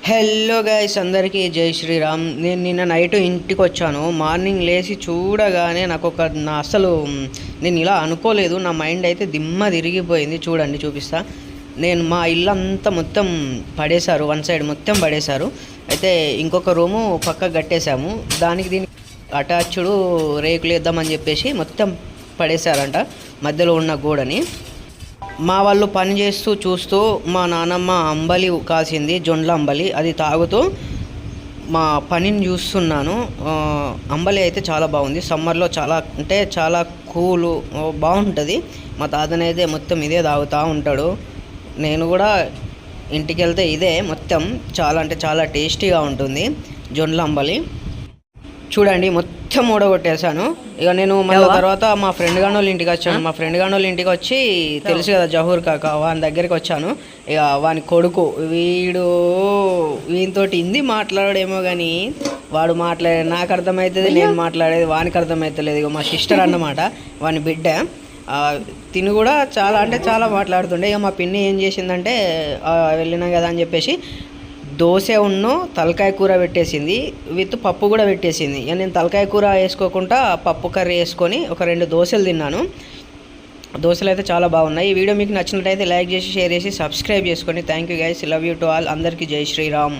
Hello guys, అందరికీ జై శ్రీరామ్. నేను నిన్న నైట్ ఇంటికి వచ్చాను. మార్నింగ్ లేచి చూడగానే అసలు నేను ఇలా అనుకోలేదు. నా మైండ్ అయితే దిమ్మ తిరిగిపోయింది. చూడండి, చూపిస్తా. మా ఇల్లు అంతా మొత్తం పడేశారు, వన్ సైడ్ మొత్తం పడేశారు. అయితే ఇంకొక రూము పక్కకు కట్టేశాము. దీనికి అటాచ్డ్ రేకులు వేద్దామని చెప్పేసి మొత్తం పడేశారంట మధ్యలో ఉన్న గోడని. మా వాళ్ళు పని చేస్తూ చూస్తూ మా నాన్నమ్మ అంబలి కాసింది, జొండ్ల అంబలి. అది తాగుతూ మా పనిని చూస్తున్నాను. అంబలి అయితే చాలా బాగుంది. సమ్మర్లో చాలా కూలు బాగుంటుంది. మా తాతనైతే మొత్తం ఇదే తాగుతూ ఉంటాడు. నేను కూడా ఇంటికి వెళ్తే ఇదే మొత్తం చాలా టేస్టీగా ఉంటుంది జొండ్ల అంబలి. చూడండి, మొత్తం ఊడగొట్టేశాను. ఇక నేను మళ్ళీ తర్వాత మా ఫ్రెండ్ గానోళ్ళ ఇంటికి వచ్చాను. మా ఫ్రెండ్ గానోళ్ళ ఇంటికి వచ్చి తెలుసు కదా జహూర్ కాక, వాని దగ్గరికి వచ్చాను. ఇక వాని కొడుకు వీనితోటి హిందీ మాట్లాడేమో కానీ వాడు మాట్లాడేది నాకు అర్థమవుతుంది, నేను మాట్లాడేది వానికి అర్థమవుతలేదు. ఇక మా సిస్టర్ అన్నమాట, వాని బిడ్డ. తిని కూడా చాలా మాట్లాడుతుండే. ఇక మా పిన్ని ఏం చేసిందంటే వెళ్ళినా కదా అని చెప్పేసి దోశ తలకాయ కూర పెట్టేసింది, విత్ పప్పు కూడా పెట్టేసింది. ఇక నేను తలకాయ కూర వేసుకోకుండా పప్పు కర్రీ వేసుకొని ఒక 2 దోశలు తిన్నాను. దోశలు అయితే చాలా బాగున్నాయి. ఈ వీడియో మీకు నచ్చినట్టయితే లైక్ చేసి, షేర్ చేసి, సబ్స్క్రైబ్ చేసుకోండి. Thank you guys, love you to all. అందరికీ జై శ్రీరామ్.